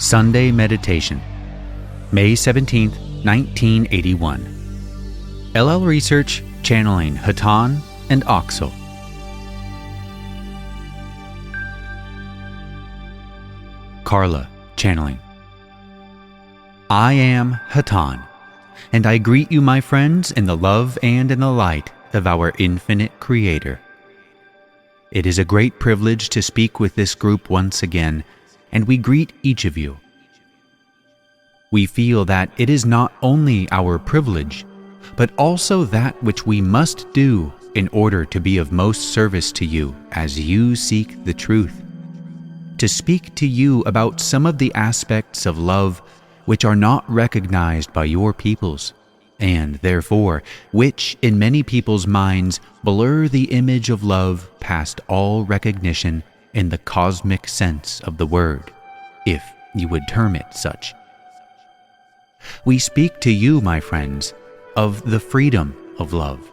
Sunday Meditation, May 17, 1981. LL Research channeling Hatonn and Oxal. Carla channeling. I am Hatonn, and I greet you, my friends, in the love and in the light of our infinite Creator. It is a great privilege to speak with this group once again, and we greet each of you. We feel that it is not only our privilege, but also that which we must do in order to be of most service to you as you seek the truth, to speak to you about some of the aspects of love which are not recognized by your peoples, and therefore which in many people's minds blur the image of love past all recognition in the cosmic sense of the word, if you would term it such. We speak to you, my friends, of the freedom of love.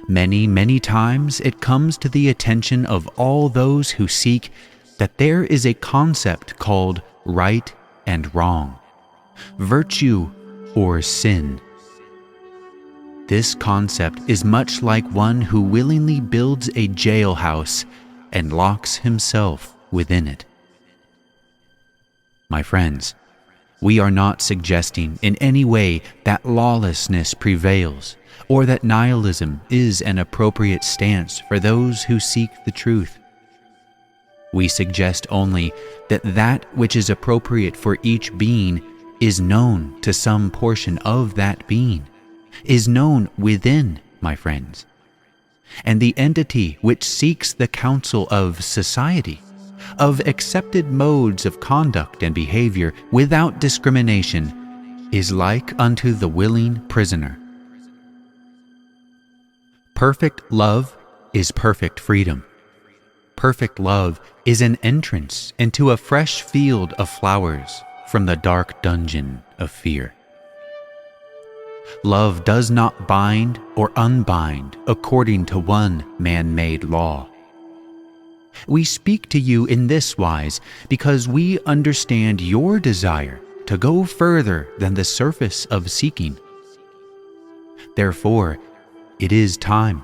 Many, many times it comes to the attention of all those who seek that there is a concept called right and wrong, virtue or sin. This concept is much like one who willingly builds a jailhouse and locks himself within it. My friends, we are not suggesting in any way that lawlessness prevails or that nihilism is an appropriate stance for those who seek the truth. We suggest only that that which is appropriate for each being is known to some portion of that being, is known within, my friends. And the entity which seeks the counsel of society, of accepted modes of conduct and behavior without discrimination, is like unto the willing prisoner. Perfect love is perfect freedom. Perfect love is an entrance into a fresh field of flowers from the dark dungeon of fear. Love does not bind or unbind according to one man-made law. We speak to you in this wise because we understand your desire to go further than the surface of seeking. Therefore, it is time,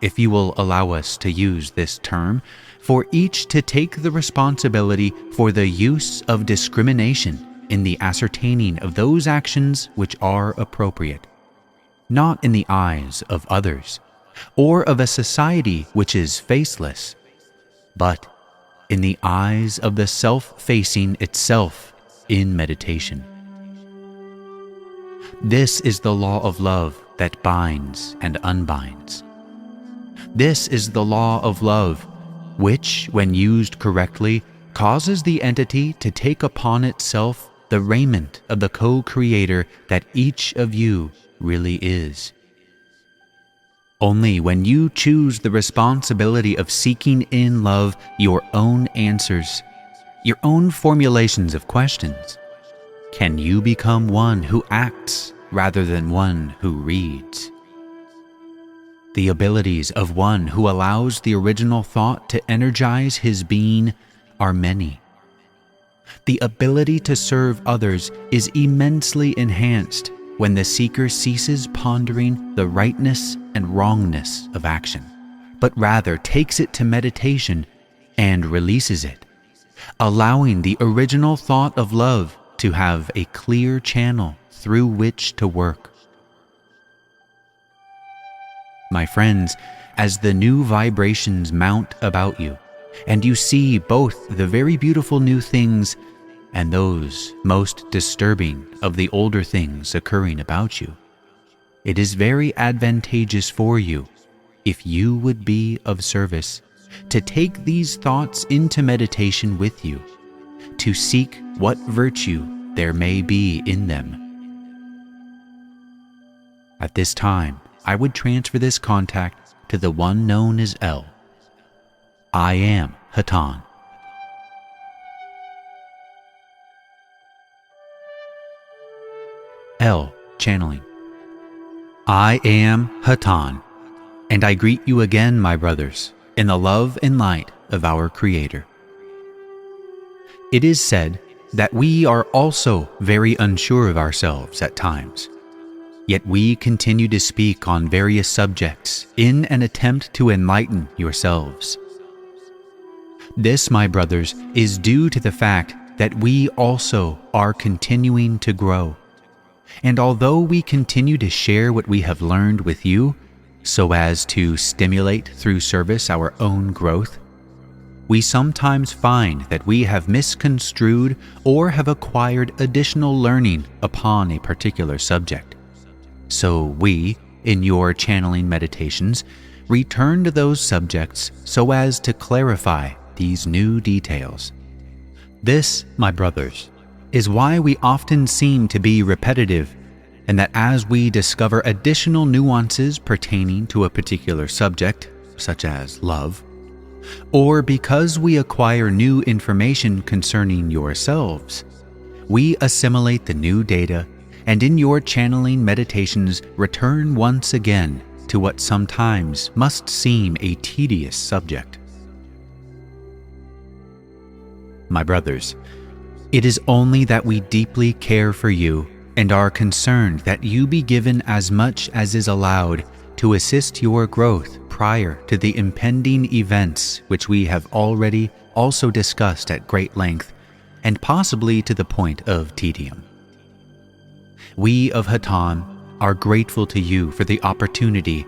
if you will allow us to use this term, for each to take the responsibility for the use of discrimination in the ascertaining of those actions which are appropriate, not in the eyes of others, or of a society which is faceless, but in the eyes of the self-facing itself in meditation. This is the law of love that binds and unbinds. This is the law of love, which, when used correctly, causes the entity to take upon itself the raiment of the co-creator that each of you really is. Only when you choose the responsibility of seeking in love your own answers, your own formulations of questions, can you become one who acts rather than one who reads. The abilities of one who allows the original thought to energize his being are many. The ability to serve others is immensely enhanced when the seeker ceases pondering the rightness and wrongness of action, but rather takes it to meditation and releases it, allowing the original thought of love to have a clear channel through which to work. My friends, as the new vibrations mount about you, and you see both the very beautiful new things and those most disturbing of the older things occurring about you, it is very advantageous for you, if you would be of service, to take these thoughts into meditation with you, to seek what virtue there may be in them. At this time, I would transfer this contact to the one known as L. I am Hatonn. L channeling. I am Hatonn, and I greet you again, my brothers, in the love and light of our Creator. It is said that we are also very unsure of ourselves at times. Yet we continue to speak on various subjects in an attempt to enlighten yourselves. This, my brothers, is due to the fact that we also are continuing to grow. And although we continue to share what we have learned with you, so as to stimulate through service our own growth, we sometimes find that we have misconstrued or have acquired additional learning upon a particular subject. So we, in your channeling meditations, return to those subjects so as to clarify these new details. This, my brothers, is why we often seem to be repetitive, and that as we discover additional nuances pertaining to a particular subject, such as love, or because we acquire new information concerning yourselves, we assimilate the new data and in your channeling meditations return once again to what sometimes must seem a tedious subject. My brothers, it is only that we deeply care for you and are concerned that you be given as much as is allowed to assist your growth prior to the impending events which we have already also discussed at great length and possibly to the point of tedium. We of Hatonn are grateful to you for the opportunities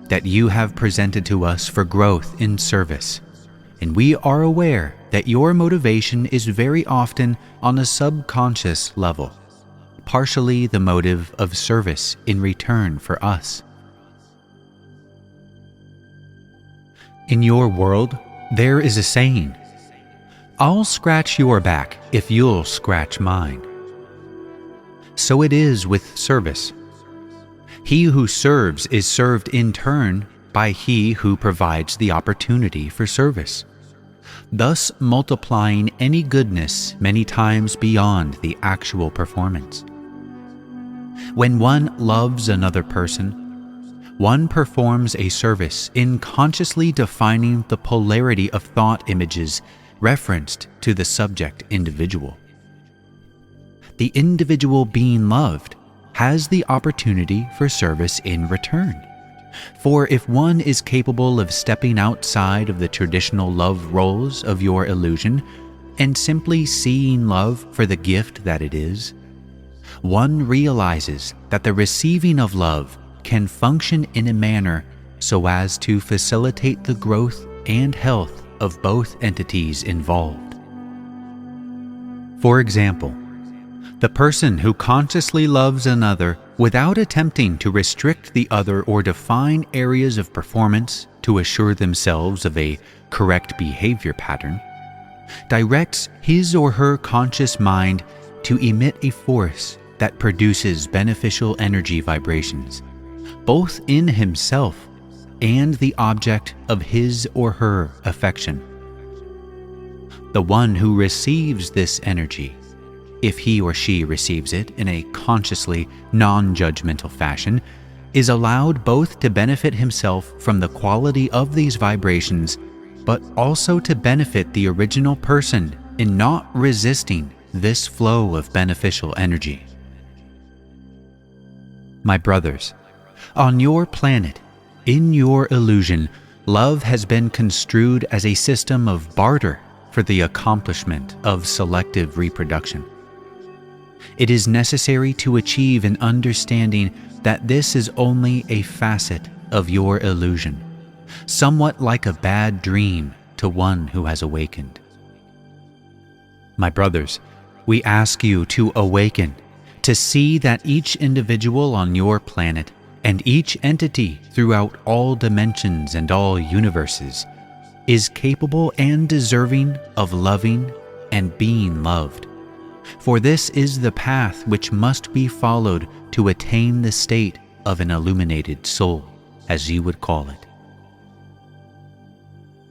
that you have presented to us for growth in service, and we are aware that your motivation is very often on a subconscious level, partially the motive of service in return for us. In your world, there is a saying, "I'll scratch your back if you'll scratch mine." So it is with service. He who serves is served in turn by he who provides the opportunity for service, thus multiplying any goodness many times beyond the actual performance. When one loves another person, one performs a service in consciously defining the polarity of thought images referenced to the subject individual. The individual being loved has the opportunity for service in return. For if one is capable of stepping outside of the traditional love roles of your illusion and simply seeing love for the gift that it is, one realizes that the receiving of love can function in a manner so as to facilitate the growth and health of both entities involved. For example, the person who consciously loves another without attempting to restrict the other or define areas of performance to assure themselves of a correct behavior pattern, directs his or her conscious mind to emit a force that produces beneficial energy vibrations, both in himself and the object of his or her affection. The one who receives this energy, if he or she receives it in a consciously non-judgmental fashion, is allowed both to benefit himself from the quality of these vibrations, but also to benefit the original person in not resisting this flow of beneficial energy. My brothers, on your planet, in your illusion, love has been construed as a system of barter for the accomplishment of selective reproduction. It is necessary to achieve an understanding that this is only a facet of your illusion, somewhat like a bad dream to one who has awakened. My brothers, we ask you to awaken, to see that each individual on your planet and each entity throughout all dimensions and all universes is capable and deserving of loving and being loved. For this is the path which must be followed to attain the state of an illuminated soul, as you would call it.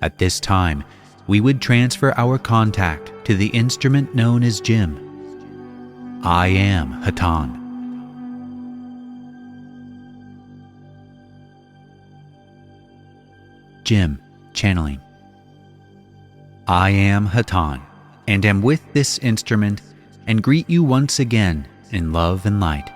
At this time, we would transfer our contact to the instrument known as Jim. I am Hatonn. Jim, channeling. I am Hatonn, and am with this instrument, and greet you once again in love and light.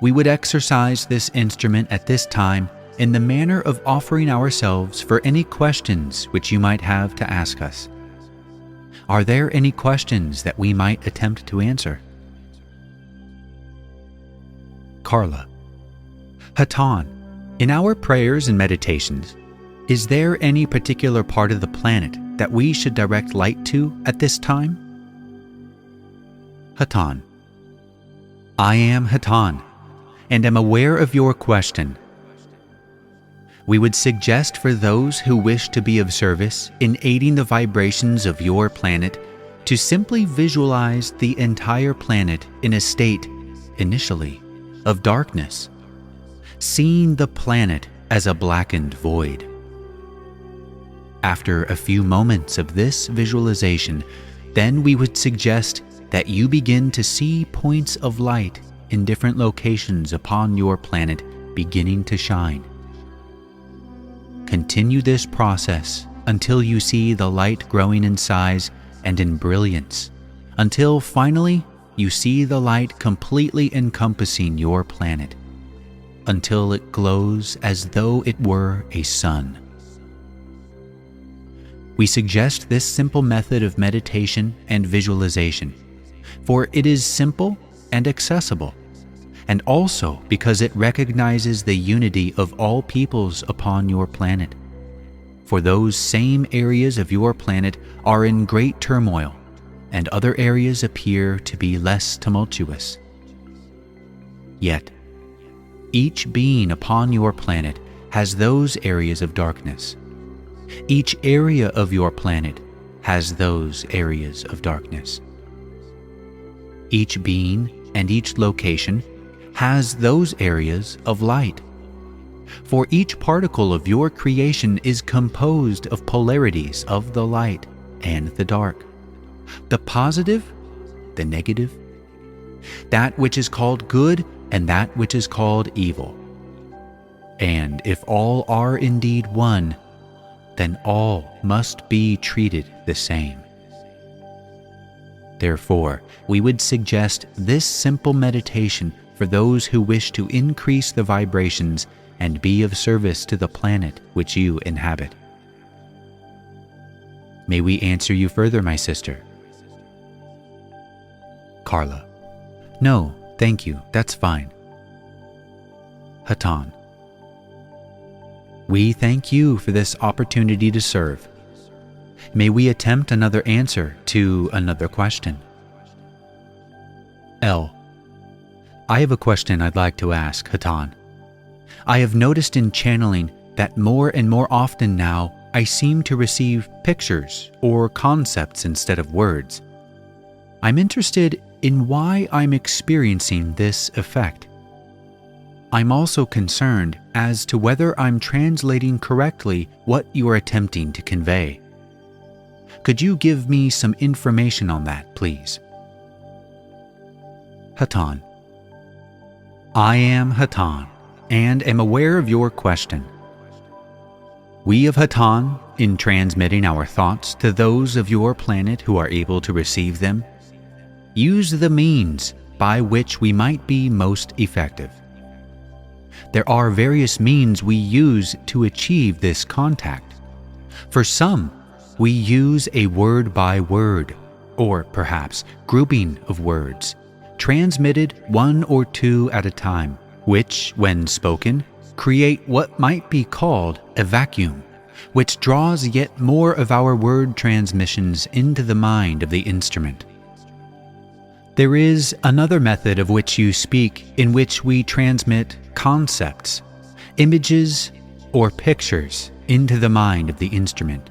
We would exercise this instrument at this time in the manner of offering ourselves for any questions which you might have to ask us. Are there any questions that we might attempt to answer? Carla. Hatonn, in our prayers and meditations, is there any particular part of the planet that we should direct light to at this time? Hatonn. I am Hatonn, and am aware of your question. We would suggest for those who wish to be of service in aiding the vibrations of your planet to simply visualize the entire planet in a state, initially, of darkness, seeing the planet as a blackened void. After a few moments of this visualization, then we would suggest that you begin to see points of light in different locations upon your planet beginning to shine. Continue this process until you see the light growing in size and in brilliance, until finally you see the light completely encompassing your planet, until it glows as though it were a sun. We suggest this simple method of meditation and visualization, for it is simple and accessible, and also because it recognizes the unity of all peoples upon your planet. For those same areas of your planet are in great turmoil, and other areas appear to be less tumultuous. Yet, each being upon your planet has those areas of darkness. Each area of your planet has those areas of darkness. Each being and each location has those areas of light. For each particle of your creation is composed of polarities of the light and the dark, the positive, the negative, that which is called good and that which is called evil. And if all are indeed one, then all must be treated the same. Therefore, we would suggest this simple meditation for those who wish to increase the vibrations and be of service to the planet which you inhabit. May we answer you further, my sister? Carla. No, thank you, that's fine. Hatonn. We thank you for this opportunity to serve. May we attempt another answer to another question. L. I have a question I'd like to ask, Hatonn. I have noticed in channeling that more and more often now I seem to receive pictures or concepts instead of words. I'm interested in why I'm experiencing this effect. I'm also concerned as to whether I'm translating correctly what you are attempting to convey. Could you give me some information on that, please? Hatonn. I am Hatonn, and am aware of your question. We of Hatonn, in transmitting our thoughts to those of your planet who are able to receive them, use the means by which we might be most effective. There are various means we use to achieve this contact. For some, we use a word by word, or perhaps grouping of words, transmitted one or two at a time, which, when spoken, create what might be called a vacuum, which draws yet more of our word transmissions into the mind of the instrument. There is another method of which you speak in which we transmit concepts, images, or pictures into the mind of the instrument.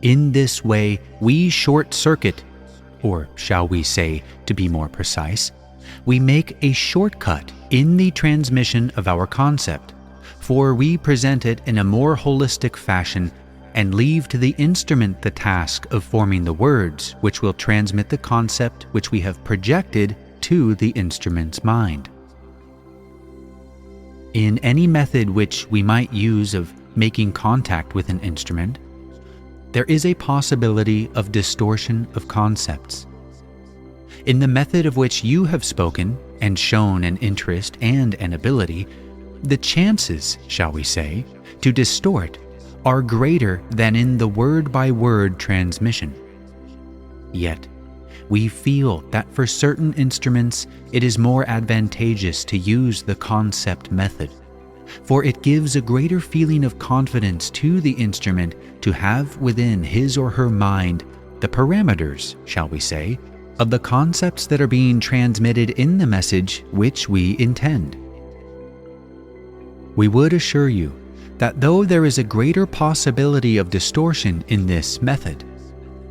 In this way, we short-circuit, or shall we say, to be more precise, we make a shortcut in the transmission of our concept, for we present it in a more holistic fashion and leave to the instrument the task of forming the words which will transmit the concept which we have projected to the instrument's mind. In any method which we might use of making contact with an instrument, there is a possibility of distortion of concepts. In the method of which you have spoken and shown an interest and an ability, the chances, shall we say, to distort are greater than in the word-by-word transmission. Yet, we feel that for certain instruments it is more advantageous to use the concept method, for it gives a greater feeling of confidence to the instrument to have within his or her mind the parameters, shall we say, of the concepts that are being transmitted in the message which we intend. We would assure you that though there is a greater possibility of distortion in this method,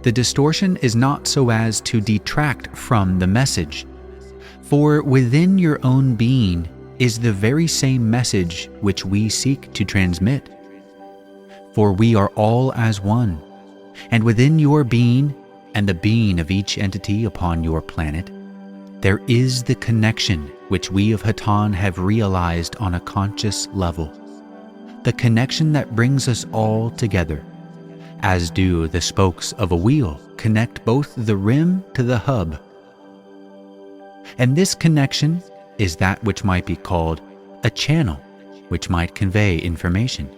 the distortion is not so as to detract from the message, for within your own being is the very same message which we seek to transmit. For we are all as one, and within your being and the being of each entity upon your planet, there is the connection which we of Hatonn have realized on a conscious level, the connection that brings us all together, as do the spokes of a wheel connect both the rim to the hub. And this connection is that which might be called a channel which might convey information.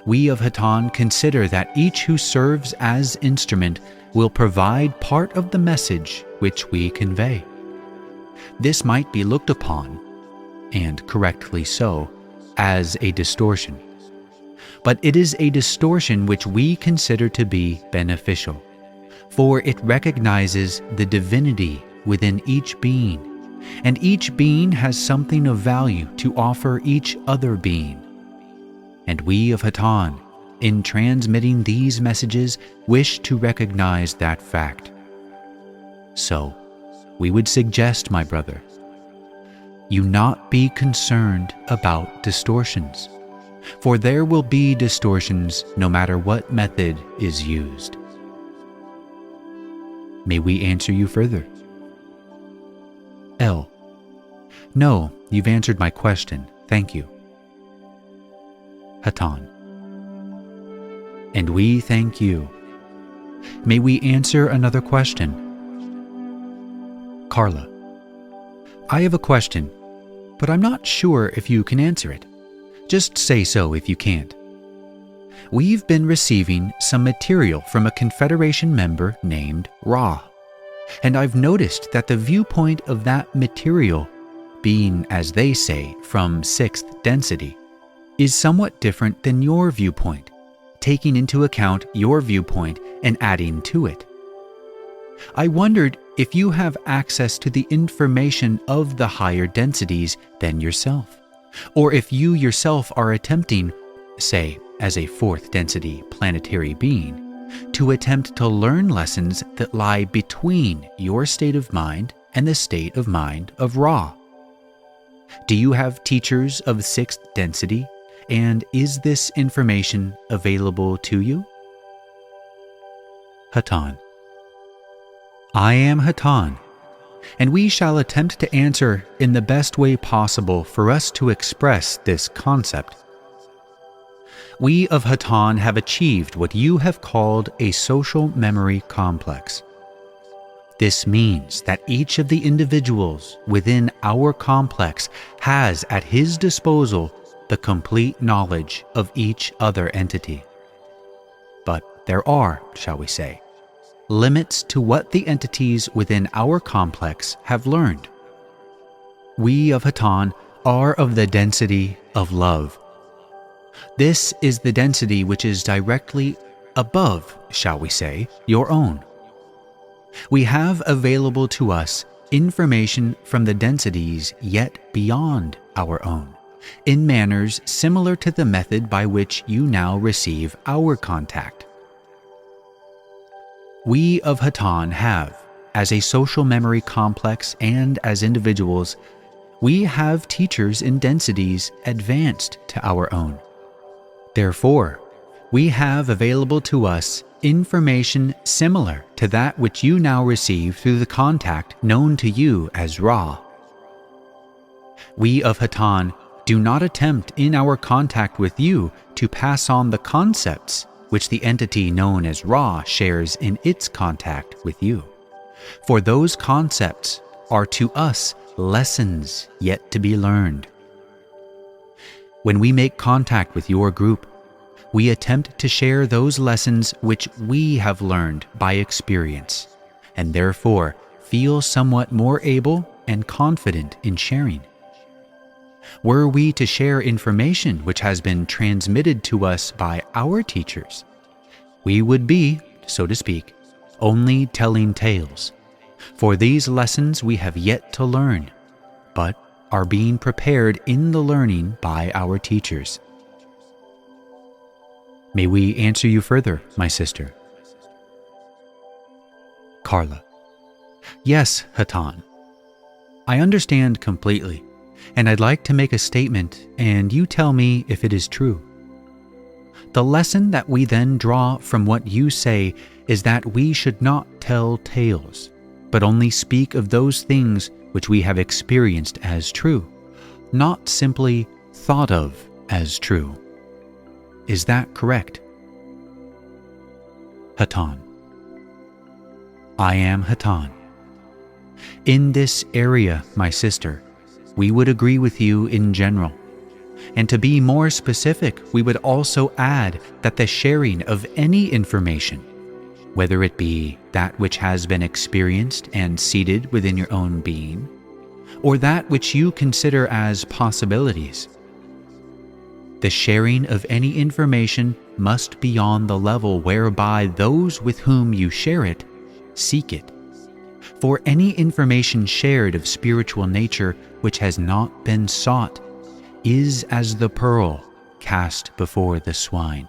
We of Hatonn consider that each who serves as instrument will provide part of the message which we convey. This might be looked upon, and correctly so, as a distortion. But it is a distortion which we consider to be beneficial, for it recognizes the divinity within each being, and each being has something of value to offer each other being. And we of Hatonn, in transmitting these messages, wish to recognize that fact. So, we would suggest, my brother, you not be concerned about distortions, for there will be distortions no matter what method is used. May we answer you further? L. No, you've answered my question. Thank you. Hatonn. And we thank you. May we answer another question? Carla. I have a question, but I'm not sure if you can answer it. Just say so if you can't. We've been receiving some material from a Confederation member named Ra, and I've noticed that the viewpoint of that material, being, as they say, from 6th density, is somewhat different than your viewpoint, taking into account your viewpoint and adding to it. I wondered if you have access to the information of the higher densities than yourself, or if you yourself are attempting, say, as a 4th density planetary being, to attempt to learn lessons that lie between your state of mind and the state of mind of Ra. Do you have teachers of 6th density, and is this information available to you? Hatonn. I am Hatonn, and we shall attempt to answer in the best way possible for us to express this concept. We of Hatonn have achieved what you have called a social memory complex. This means that each of the individuals within our complex has at his disposal the complete knowledge of each other entity. But there are, shall we say, limits to what the entities within our complex have learned. We of Hatonn are of the density of love. This is the density which is directly above, shall we say, your own. We have available to us information from the densities yet beyond our own, in manners similar to the method by which you now receive our contact. We of Hatonn have, as a social memory complex and as individuals, we have teachers in densities advanced to our own. Therefore, we have available to us information similar to that which you now receive through the contact known to you as Ra. We of Hatonn do not attempt in our contact with you to pass on the concepts which the entity known as Ra shares in its contact with you. For those concepts are to us lessons yet to be learned. When we make contact with your group, we attempt to share those lessons which we have learned by experience, and therefore feel somewhat more able and confident in sharing. Were we to share information which has been transmitted to us by our teachers, we would be, so to speak, only telling tales, for these lessons we have yet to learn, but are being prepared in the learning by our teachers. May we answer you further, my sister? Carla. Yes, Hatonn. I understand completely, and I'd like to make a statement, and you tell me if it is true. The lesson that we then draw from what you say is that we should not tell tales, but only speak of those things which we have experienced as true, not simply thought of as true. Is that correct? Hatonn. I am Hatonn. In this area, my sister, we would agree with you in general. And to be more specific, we would also add that the sharing of any information, whether it be that which has been experienced and seated within your own being, or that which you consider as possibilities, the sharing of any information must be on the level whereby those with whom you share it seek it. For any information shared of spiritual nature which has not been sought is as the pearl cast before the swine.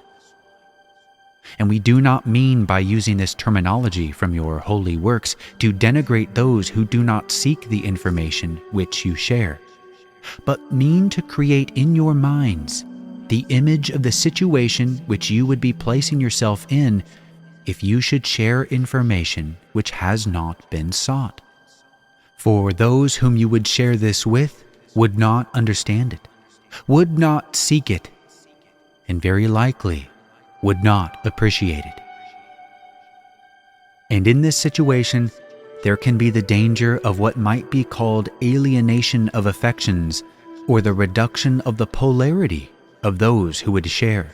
And we do not mean by using this terminology from your holy works to denigrate those who do not seek the information which you share, but mean to create in your minds the image of the situation which you would be placing yourself in if you should share information which has not been sought. For those whom you would share this with would not understand it, would not seek it, and very likely would not appreciate it. And in this situation, there can be the danger of what might be called alienation of affections, or the reduction of the polarity of those who would share,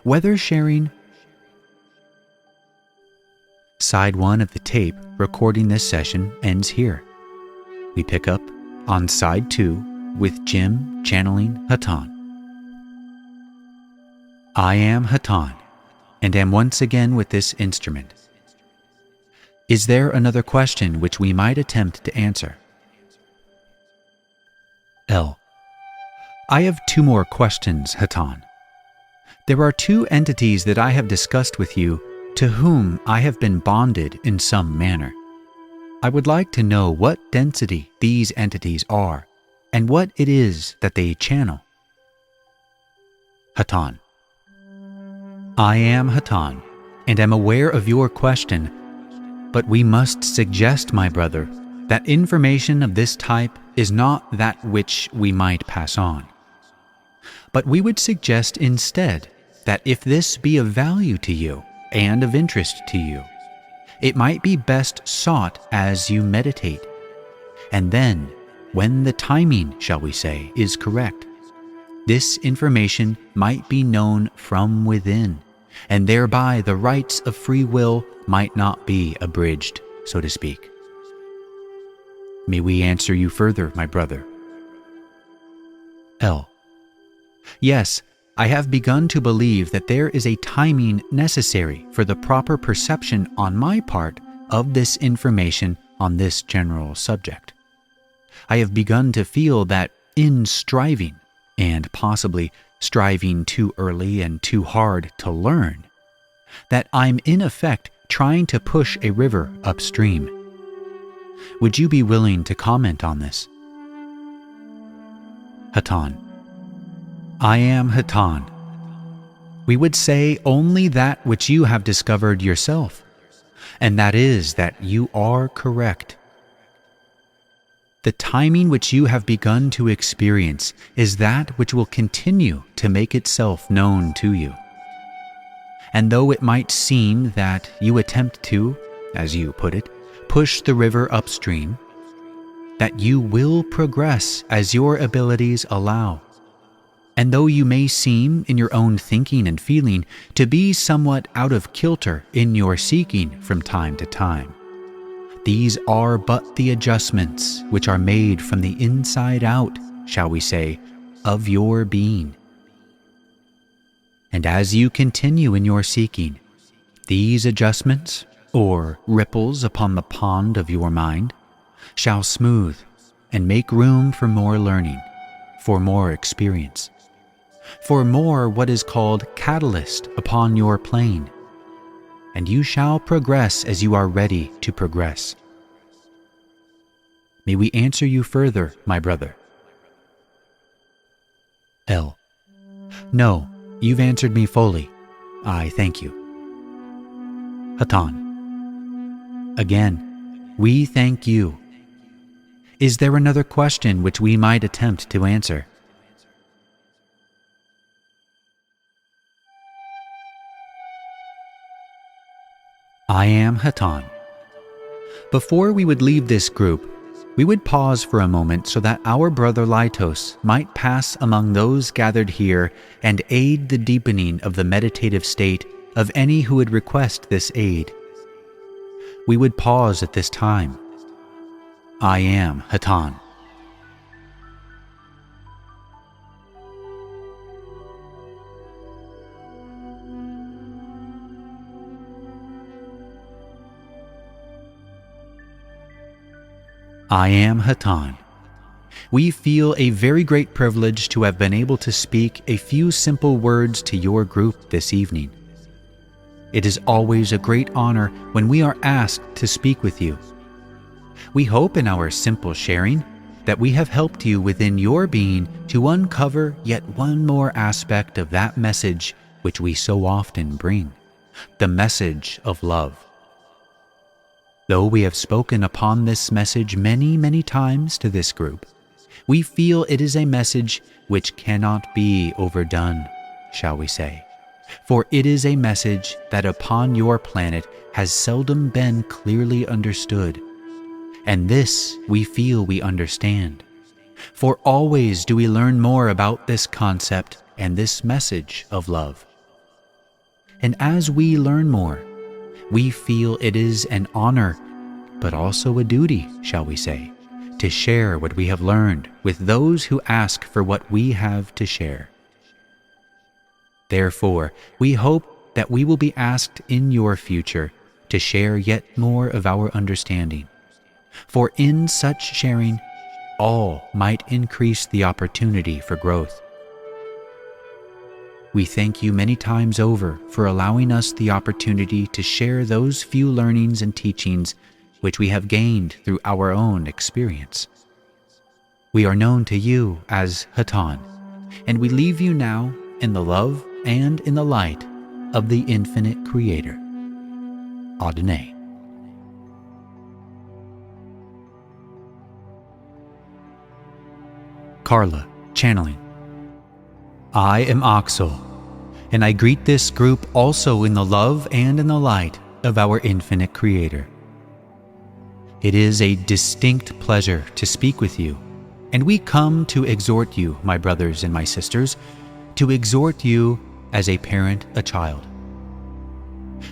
whether sharing. Side 1 of the tape recording this session ends here. We pick up on side 2 with Jim channeling Hatonn. I am Hatonn, and am once again with this instrument. Is there another question which we might attempt to answer? L. I have 2 more questions, Hatonn. There are 2 entities that I have discussed with you to whom I have been bonded in some manner. I would like to know what density these entities are and what it is that they channel. Hatonn. I am Hatonn, and am aware of your question, but we must suggest, my brother, that information of this type is not that which we might pass on. But we would suggest instead that if this be of value to you and of interest to you, it might be best sought as you meditate. And then, when the timing, shall we say, is correct, this information might be known from within, and thereby the rights of free will might not be abridged, so to speak. May we answer you further, my brother? L. Yes, I have begun to believe that there is a timing necessary for the proper perception on my part of this information on this general subject. I have begun to feel that in striving, and possibly striving too early and too hard to learn, that I'm in effect trying to push a river upstream. Would you be willing to comment on this? Hatonn. I am Hatonn. We would say only that which you have discovered yourself, and that is that you are correct. The timing which you have begun to experience is that which will continue to make itself known to you. And though it might seem that you attempt to, as you put it, push the river upstream, that you will progress as your abilities allow. And though you may seem, in your own thinking and feeling, to be somewhat out of kilter in your seeking from time to time, these are but the adjustments which are made from the inside out, shall we say, of your being. And as you continue in your seeking, these adjustments, or ripples upon the pond of your mind, shall smooth and make room for more learning, for more experience, for more what is called catalyst upon your plane, and you shall progress as you are ready to progress. May we answer you further, my brother? L. No, you've answered me fully. I thank you. Hatonn. Again, we thank you. Is there another question which we might attempt to answer? I am Hatonn. Before we would leave this group, we would pause for a moment so that our brother Laitos might pass among those gathered here and aid the deepening of the meditative state of any who would request this aid. We would pause at this time. I am Hatonn. I am Hatonn. We feel a very great privilege to have been able to speak a few simple words to your group this evening. It is always a great honor when we are asked to speak with you. We hope in our simple sharing that we have helped you within your being to uncover yet one more aspect of that message which we so often bring, the message of love. Though we have spoken upon this message many, many times to this group, we feel it is a message which cannot be overdone, shall we say, for it is a message that upon your planet has seldom been clearly understood. And this we feel we understand, for always do we learn more about this concept and this message of love. And as we learn more, we feel it is an honor, but also a duty, shall we say, to share what we have learned with those who ask for what we have to share. Therefore, we hope that we will be asked in your future to share yet more of our understanding, for in such sharing, all might increase the opportunity for growth. We thank you many times over for allowing us the opportunity to share those few learnings and teachings which we have gained through our own experience. We are known to you as Hatonn, and we leave you now in the love and in the light of the infinite Creator. Adonai. Carla, channeling. I am Oxal, and I greet this group also in the love and in the light of our infinite Creator. It is a distinct pleasure to speak with you, and we come to exhort you, my brothers and my sisters, to exhort you as a parent a child.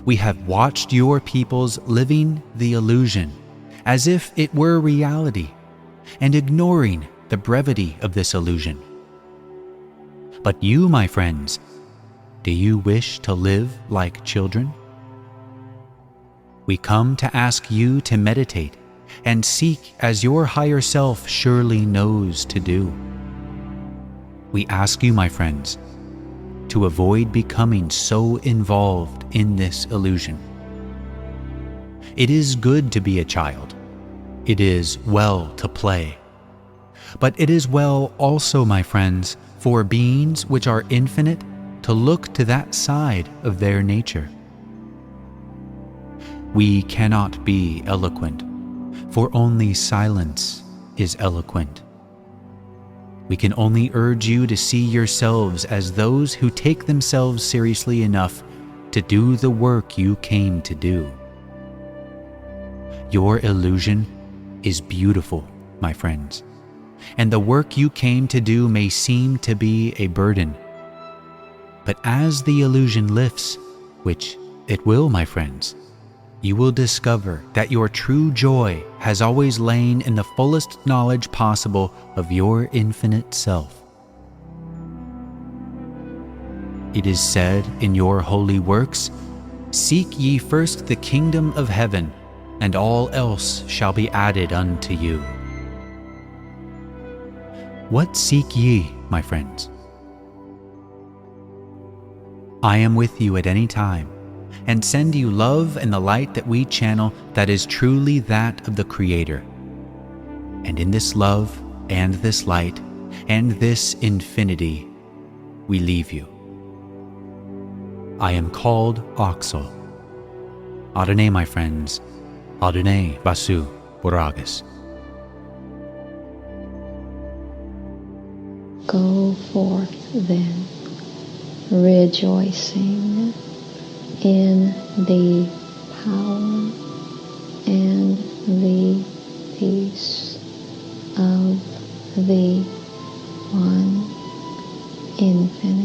We have watched your peoples living the illusion as if it were reality, and ignoring the brevity of this illusion. But you, my friends, do you wish to live like children? We come to ask you to meditate and seek as your higher self surely knows to do. We ask you, my friends, to avoid becoming so involved in this illusion. It is good to be a child. It is well to play. But it is well also, my friends, for beings which are infinite to look to that side of their nature. We cannot be eloquent, for only silence is eloquent. We can only urge you to see yourselves as those who take themselves seriously enough to do the work you came to do. Your illusion is beautiful, my friends, and the work you came to do may seem to be a burden. But as the illusion lifts, which it will, my friends, you will discover that your true joy has always lain in the fullest knowledge possible of your infinite self. It is said in your holy works, "Seek ye first the kingdom of heaven, and all else shall be added unto you." What seek ye, my friends? I am with you at any time, and send you love and the light that we channel that is truly that of the Creator. And in this love and this light and this infinity, we leave you. I am called Oxal. Adonai, my friends, Adonai Basu Boragas. Go forth then, rejoicing in the power and the peace of the One Infinite.